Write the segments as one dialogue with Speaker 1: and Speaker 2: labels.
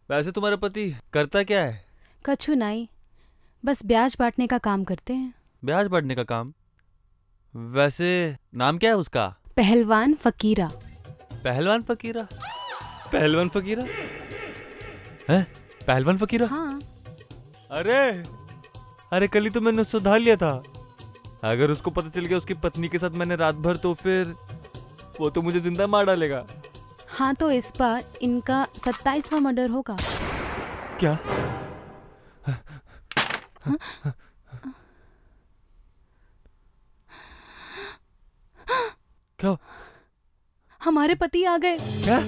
Speaker 1: वैसे तुम्हारा पति करता क्या है?
Speaker 2: कछु नहीं, बस ब्याज बांटने का काम करते हैं।
Speaker 1: ब्याज बढ़ने का काम? वैसे नाम क्या है उसका?
Speaker 2: पहलवान फकीरा।
Speaker 1: पहलवान फकीरा? पहलवान फकीरा है? पहलवान फकीरा?
Speaker 2: हाँ।
Speaker 1: अरे अरे कल ही तो मैंने उससे उधार लिया था। अगर उसको पता चल गया उसकी पत्नी के साथ मैंने रात भर, तो फिर वो तो मुझे जिंदा मार डालेगा।
Speaker 2: हाँ, तो इस बार इनका 27वां मर्डर होगा।
Speaker 1: क्या? क्या?
Speaker 2: हमारे पति आ गए।
Speaker 1: क्या?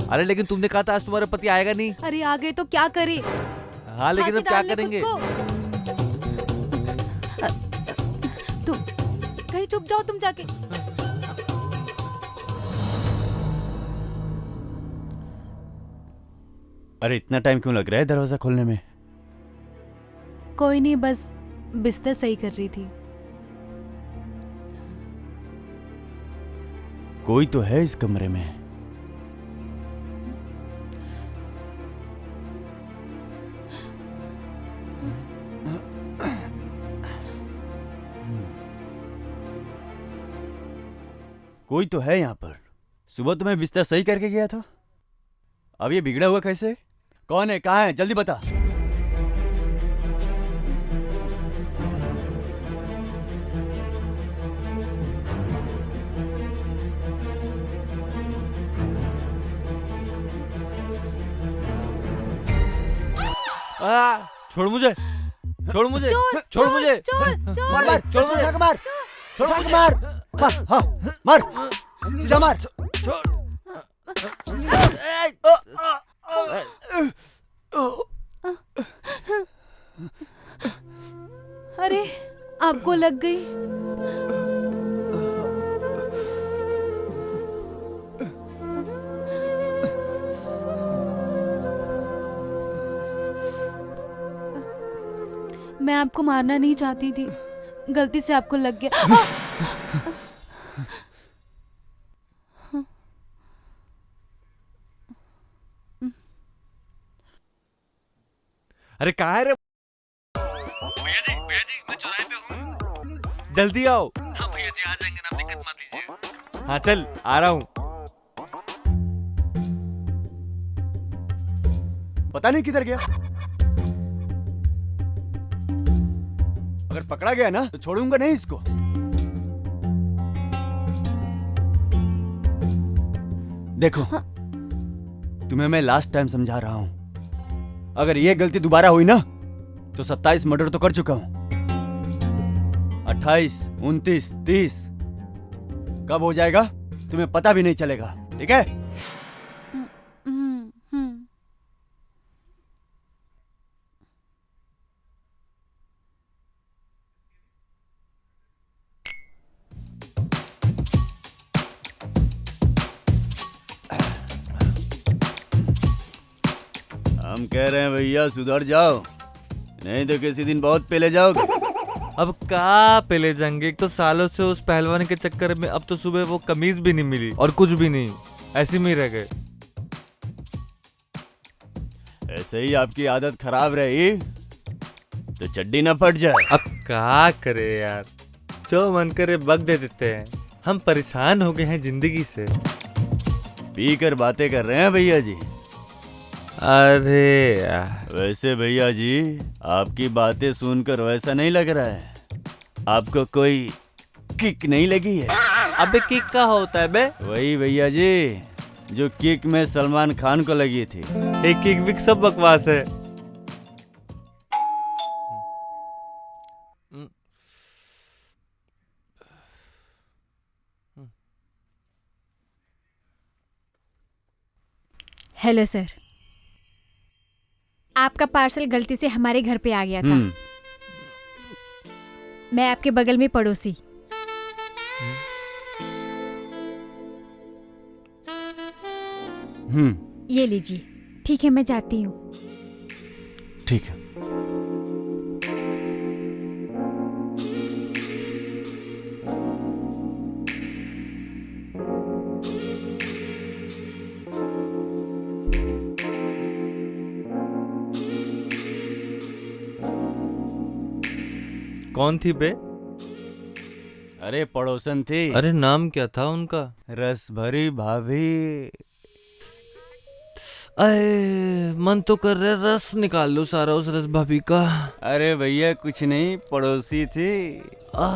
Speaker 1: अरे लेकिन तुमने कहा था आज तुम्हारा पति आएगा नहीं।
Speaker 2: अरे आ गए तो क्या करे?
Speaker 1: हाँ लेकिन
Speaker 2: फांसी
Speaker 1: अब क्या
Speaker 2: डाल ले खुद
Speaker 1: करेंगे?
Speaker 2: को। तुम कहीं चुप जाओ तुम जाके।
Speaker 3: अरे इतना टाइम क्यों लग रहा है दरवाजा खोलने में?
Speaker 2: कोई नहीं, बस बिस्तर सही कर रही थी।
Speaker 3: कोई तो है इस कमरे में। कोई तो है यहाँ पर। सुबह तो मैं बिस्तर सही करके गया था, अब ये बिगड़ा हुआ कैसे? कौन है, कहाँ है, जल्दी बता।
Speaker 1: छोड़ मुझे, छोड़ मुझे,
Speaker 2: चोर
Speaker 1: छोड़
Speaker 2: चोर
Speaker 1: मुझे।
Speaker 2: चोर
Speaker 3: मार
Speaker 2: चोर।
Speaker 3: मार,
Speaker 1: छोड़
Speaker 3: छोड़
Speaker 1: मुझे।
Speaker 3: मुझे, मार, छोड़ मुझे, मार मार, हाँ मार, सीधा मार।
Speaker 1: छोड़।
Speaker 2: अरे आपको लग गई। मैं आपको मारना नहीं चाहती थी, गलती से आपको लग गया।
Speaker 1: अरे कहाँ है रे? भैया जी मैं चौराहे पे हूँ, जल्दी आओ। हाँ भैया जी आ जाएंगे ना, दिक्कत मत लीजिए। हाँ चल आ रहा हूँ।
Speaker 3: पता नहीं किधर गया। अगर पकड़ा गया ना तो छोड़ूंगा नहीं इसको। देखो, तुम्हें मैं लास्ट टाइम समझा रहा हूं, अगर ये गलती दोबारा हुई ना तो 27 मर्डर तो कर चुका हूं। 28, 29, 30 कब हो जाएगा तुम्हें पता भी नहीं चलेगा, ठीक है?
Speaker 2: हम्म, हम्म।
Speaker 3: हम कह रहे हैं भैया सुधर जाओ, नहीं तो किसी दिन बहुत पहले जाओगे।
Speaker 1: अब कहाँ पे ले जाएंगे? एक तो सालों से उस पहलवान के चक्कर में अब तो सुबह वो कमीज भी नहीं मिली और कुछ भी नहीं, ऐसे में ही रह गए।
Speaker 3: ऐसे ही आपकी आदत खराब रही तो चड्डी ना फट जाए।
Speaker 1: अब क्या करे यार, जो मन करे बक दे देते हैं। हम परेशान हो गए हैं जिंदगी से।
Speaker 3: पी कर बातें कर रहे हैं भैया जी।
Speaker 1: अरे यार,
Speaker 3: वैसे भैया जी आपकी बातें सुनकर वैसा नहीं लग रहा है, आपको कोई किक नहीं लगी है?
Speaker 1: अबे किक का होता है बे?
Speaker 3: वही भैया जी जो किक में सलमान खान को लगी थी।
Speaker 1: एक किक विक सब बकवास है।
Speaker 4: हेलो सर, आपका पार्सल गलती से हमारे घर पे आ गया था। मैं आपके बगल में पड़ोसी। ये लीजिए। ठीक है, मैं जाती हूँ।
Speaker 3: ठीक है।
Speaker 1: कौन थी बे?
Speaker 3: अरे पड़ोसन थी।
Speaker 1: अरे नाम क्या था उनका?
Speaker 3: रस भरी भाभी।
Speaker 1: अरे मन तो कर रहा है रस निकाल लो सारा उस रस भाभी का।
Speaker 3: अरे भैया कुछ नहीं, पड़ोसी थी।
Speaker 1: आ,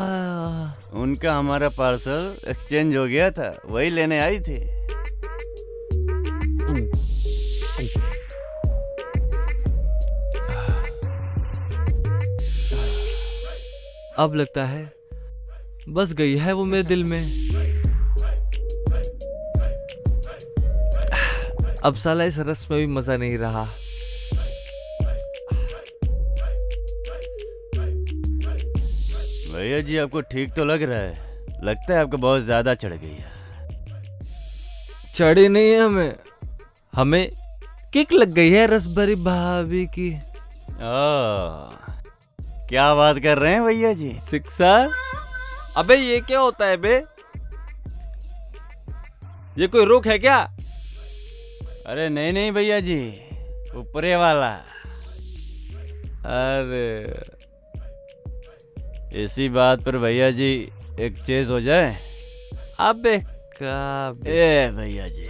Speaker 3: उनका हमारा पार्सल एक्सचेंज हो गया था, वही लेने आई थी।
Speaker 1: अब लगता है बस गई है वो मेरे दिल में। अब साला इस रस में भी मजा नहीं रहा।
Speaker 3: भैया जी आपको ठीक तो लग रहा है, लगता है आपको बहुत ज्यादा चढ़ गई है।
Speaker 1: चढ़ी नहीं है हमें, हमें किक लग गई है रस भरी भाभी की।
Speaker 3: क्या बात कर रहे हैं भैया जी?
Speaker 1: सिक्सर? अबे ये क्या होता है बे? ये कोई रोक है क्या?
Speaker 3: अरे नहीं नहीं भैया जी, ऊपरे वाला।
Speaker 1: अरे
Speaker 3: इसी बात पर भैया जी एक चेज हो जाए।
Speaker 1: अबे का बे?
Speaker 3: ए भैया जी,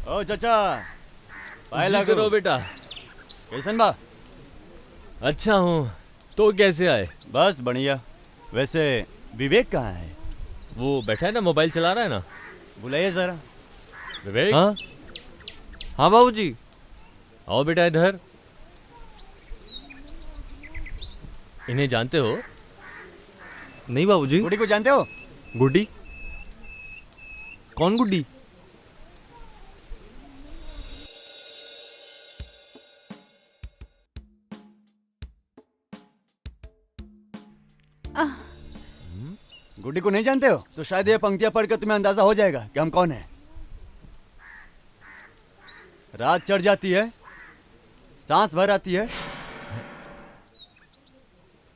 Speaker 3: ओ चाचा पाए
Speaker 5: जी
Speaker 3: लागो।
Speaker 5: करो बेटा।
Speaker 3: कैसन बा?
Speaker 5: अच्छा हूँ, तो कैसे आए?
Speaker 3: बस बढ़िया। वैसे विवेक कहाँ है?
Speaker 5: वो बैठा है ना, मोबाइल चला रहा है ना।
Speaker 3: बुलाइए जरा।
Speaker 5: विवेक,
Speaker 1: हाँ हाँ बाबूजी।
Speaker 5: आओ बेटा इधर। इन्हें जानते हो?
Speaker 1: नहीं बाबूजी।
Speaker 3: गुड्डी को जानते हो?
Speaker 1: गुड्डी? कौन गुड्डी?
Speaker 3: गुड्डी को नहीं जानते हो? तो शायद ये पंक्तियां पढ़कर तुम्हें अंदाजा हो जाएगा कि हम कौन हैं। रात चढ़ जाती है, सांस भर आती है,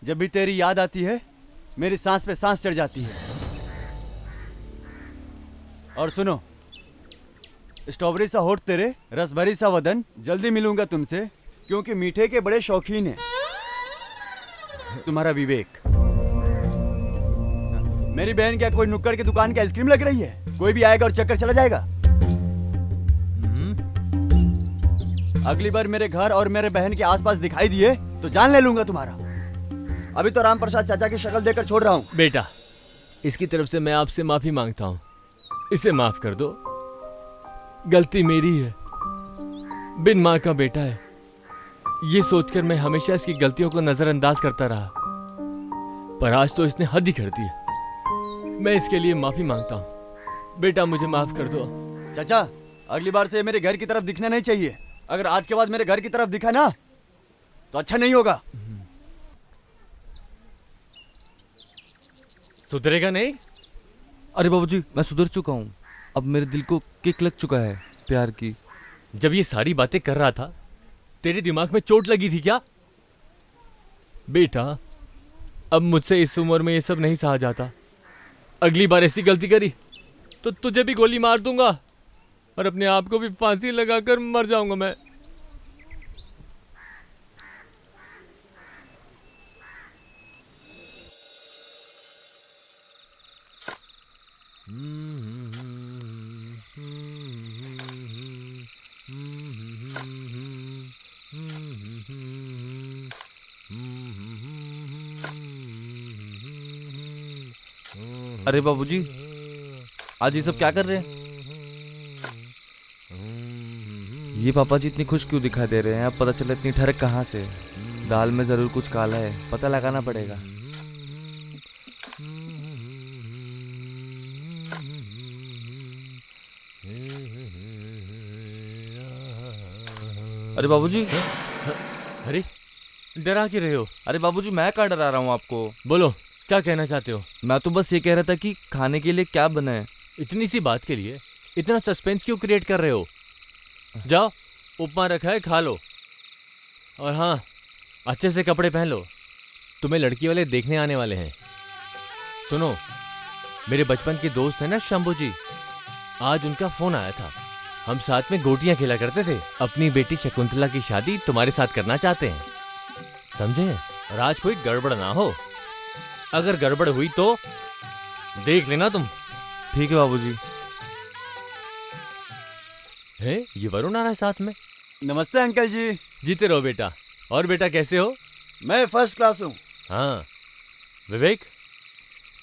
Speaker 3: जब भी तेरी याद आती है मेरी सांस पे सांस चढ़ जाती है। और सुनो, स्ट्रॉबेरी सा होठ तेरे, रस भरी सा वदन, जल्दी मिलूंगा तुमसे क्योंकि मीठे के बड़े शौकीन हैं। तुम्हारा विवेक। मेरी बहन क्या कोई नुक्कड़ की दुकान की आइसक्रीम लग रही है? कोई भी आएगा और चक्कर चला जाएगा। अगली बार मेरे घर और मेरे बहन के आसपास दिखाई दिए तो जान ले लूंगा तुम्हारा। अभी तो राम प्रसाद चाचा की शक्ल देकर छोड़ रहा हूँ।
Speaker 5: बेटा, इसकी तरफ से मैं आपसे माफी मांगता हूँ, इसे माफ कर दो। गलती मेरी है, बिन माँ का बेटा है, ये सोचकर मैं हमेशा इसकी गलतियों को नजरअंदाज करता रहा, पर आज तो इसने हद ही कर दी है। मैं इसके लिए माफी मांगता हूँ। बेटा मुझे माफ कर दो।
Speaker 3: चाचा, अगली बार से मेरे घर की तरफ दिखना नहीं चाहिए। अगर आज के बाद मेरे घर की तरफ दिखा ना तो अच्छा नहीं होगा।
Speaker 5: सुधरेगा नहीं?
Speaker 1: अरे बाबूजी मैं सुधर चुका हूँ, अब मेरे दिल को किक लग चुका है प्यार की।
Speaker 5: जब ये सारी बातें कर रहा था तेरे दिमाग में चोट लगी थी क्या? बेटा, अब मुझसे इस उम्र में ये सब नहीं सहा जाता। अगली बार ऐसी गलती करी तो तुझे भी गोली मार दूंगा और अपने आप को भी फांसी लगाकर मर जाऊंगा मैं।
Speaker 1: अरे बाबूजी आज ये सब क्या कर रहे हैं? ये पापा जी इतनी खुश क्यों दिखाई दे रहे हैं? अब पता चला इतनी ठरक कहाँ से। दाल में जरूर कुछ काला है, पता लगाना पड़ेगा। अरे बाबूजी।
Speaker 5: अरे डरा क्यों रहे हो?
Speaker 1: अरे बाबूजी मैं कहाँ डरा रहा हूँ आपको?
Speaker 5: बोलो, क्या कहना चाहते हो?
Speaker 1: मैं तो बस ये कह रहा था कि खाने के लिए क्या बना है।
Speaker 5: इतनी सी बात के लिए इतना सस्पेंस क्यों क्रिएट कर रहे हो? जाओ, उपमा रखा है, खा लो। और हाँ, अच्छे से कपड़े पहन लो, तुम्हें लड़की वाले देखने आने वाले हैं। सुनो, मेरे बचपन के दोस्त है ना शंभू जी, आज उनका फोन आया था। हम साथ में गोटियां खेला करते थे। अपनी बेटी शकुंतला की शादी तुम्हारे साथ करना चाहते हैं, समझे? और आज कोई गड़बड़ ना हो। अगर गड़बड़ हुई तो देख लेना तुम।
Speaker 1: ठीक है बाबूजी।
Speaker 5: है ये वरुण आ रहा है साथ में।
Speaker 3: नमस्ते अंकल जी।
Speaker 5: जीते रहो बेटा। और बेटा कैसे हो?
Speaker 3: मैं फर्स्ट क्लास हूँ।
Speaker 5: हाँ विवेक,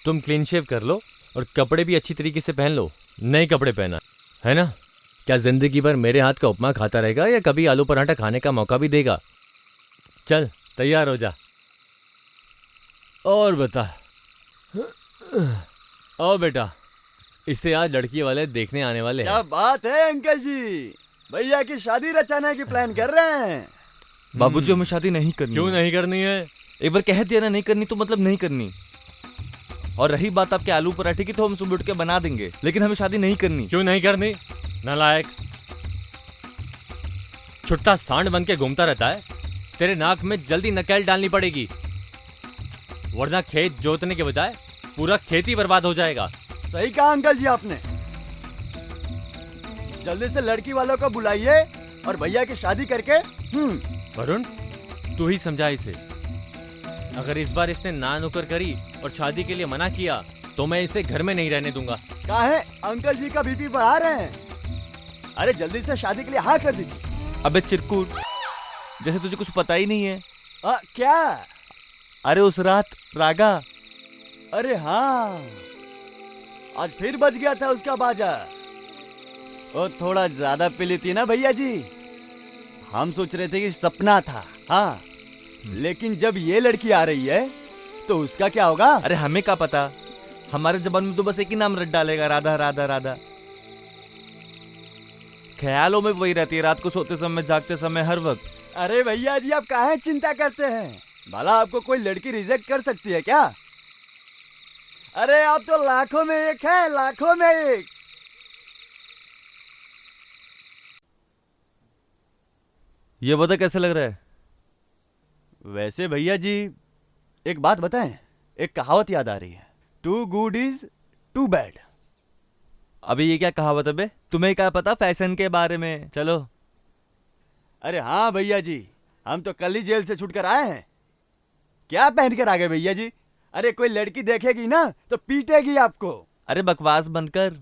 Speaker 5: तुम क्लीन शेव कर लो और कपड़े भी अच्छी तरीके से पहन लो। नए कपड़े पहना है ना? क्या जिंदगी भर मेरे हाथ का उपमा खाता रहेगा या कभी आलू पराठा खाने का मौका भी देगा? चल तैयार हो जा। और बता। ओ बेटा, इसे आज लड़की वाले देखने आने वाले
Speaker 3: क्या
Speaker 5: हैं।
Speaker 3: बात है अंकल जी, भैया की शादी रचाने की प्लान कर रहे हैं।
Speaker 1: बाबूजी हमें शादी नहीं करनी।
Speaker 5: क्यों नहीं करनी है?
Speaker 1: एक बार कह दिया ना नहीं करनी तो मतलब नहीं करनी। और रही बात आपके आलू पराठे की तो हम सुबह उठ के बना देंगे, लेकिन हमें शादी नहीं करनी।
Speaker 5: क्यों नहीं करनी? नालायक, छुट्टा सांड बन के घूमता रहता है। तेरे नाक में जल्दी नकेल डालनी पड़ेगी, वरना खेत जोतने के बजाय पूरा खेत ही बर्बाद हो जाएगा।
Speaker 3: सही कहा अंकल जी आपने। जल्दी से लड़की वालों को बुलाइए और भैया की शादी करके।
Speaker 5: वरुण, तू ही समझा इसे। अगर इस बार इसने ना नुकर करी और शादी के लिए मना किया तो मैं इसे घर में नहीं रहने दूंगा।
Speaker 3: कहा है अंकल जी का बीपी बढ़ा रहे हैं। अरे जल्दी से शादी के लिए हाँ कर दीजिए।
Speaker 1: अबे चिरकुट, जैसे तुझे कुछ पता ही नहीं है।
Speaker 3: क्या?
Speaker 1: अरे उस रात रागा।
Speaker 3: अरे हाँ, आज फिर बज गया था उसका बाजा। वो थोड़ा ज्यादा पी ली थी ना भैया जी। हम सोच रहे थे कि सपना था। हाँ, लेकिन जब ये लड़की आ रही है तो उसका क्या होगा?
Speaker 1: अरे हमें क्या पता, हमारे जबान में तो बस एक ही नाम रट डालेगा, राधा राधा राधा। ख्यालों में वही रहती है, रात को सोते समय, जागते समय, हर वक्त।
Speaker 3: अरे भैया जी आप काहे चिंता करते हैं? भला आपको कोई लड़की रिजेक्ट कर सकती है क्या? अरे आप तो लाखों में एक है, लाखों में एक।
Speaker 1: ये बता कैसे लग रहा है?
Speaker 3: वैसे भैया जी एक बात बताएं, एक कहावत याद आ रही है, too good is too bad.
Speaker 1: अभी ये क्या कहावत है बे? तुम्हें क्या पता फैशन के बारे में? चलो।
Speaker 3: अरे हाँ भैया जी, हम तो कल ही जेल से छूट कर आए हैं। क्या पहन कर आ गए भैया जी? अरे कोई लड़की देखेगी ना तो पीटेगी आपको।
Speaker 1: अरे बकवास बंद कर।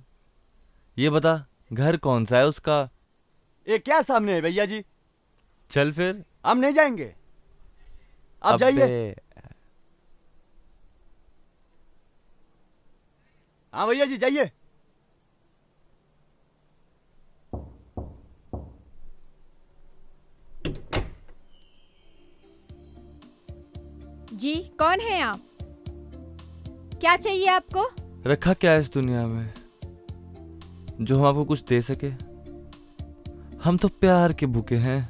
Speaker 1: ये बता घर कौन सा है उसका?
Speaker 3: ये क्या सामने है भैया जी?
Speaker 1: चल फिर।
Speaker 3: हम नहीं जाएंगे, आप
Speaker 1: अबे,
Speaker 3: जाइए। हाँ भैया जी जाइए।
Speaker 4: जी कौन है आप? क्या चाहिए आपको?
Speaker 1: रखा क्या है इस दुनिया में जो हम आपको कुछ दे सके? हम तो प्यार के भूखे हैं,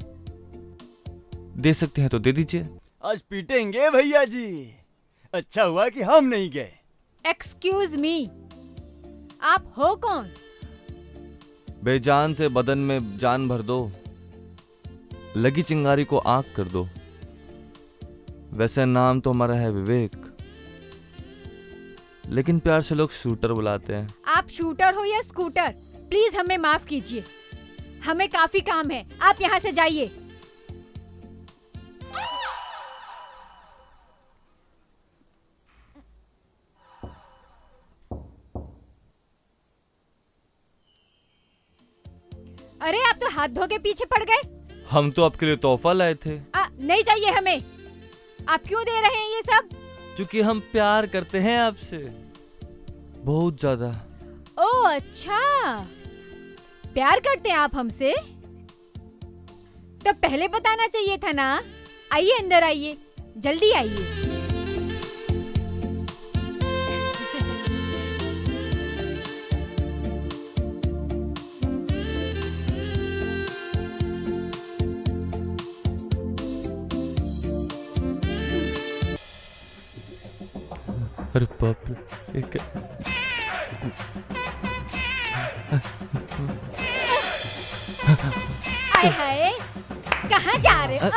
Speaker 1: दे सकते हैं तो दे दीजिए।
Speaker 3: आज पीटेंगे भैया जी। अच्छा हुआ कि हम नहीं गए।
Speaker 4: एक्सक्यूज मी, आप हो कौन?
Speaker 1: बेजान से बदन में जान भर दो, लगी चिंगारी को आग कर दो। वैसे नाम तो हमारा है विवेक, लेकिन प्यार से लोग शूटर बुलाते हैं।
Speaker 4: आप शूटर हो या स्कूटर, प्लीज हमें माफ कीजिए, हमें काफी काम है, आप यहाँ से जाइए। अरे आप तो हाथ धो के पीछे पड़ गए।
Speaker 1: हम तो आपके लिए तोहफा लाए थे।
Speaker 4: नहीं चाहिए हमें। आप क्यों दे रहे हैं ये सब?
Speaker 1: क्योंकि हम प्यार करते हैं आपसे बहुत ज्यादा।
Speaker 4: ओह अच्छा, प्यार करते हैं आप हमसे? तो पहले बताना चाहिए था ना। आइए अंदर आइए, जल्दी आइए।
Speaker 1: अरे बाप रे, एक
Speaker 4: हाय हाय, कहाँ जा रहे हो?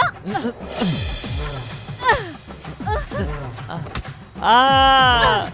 Speaker 1: आ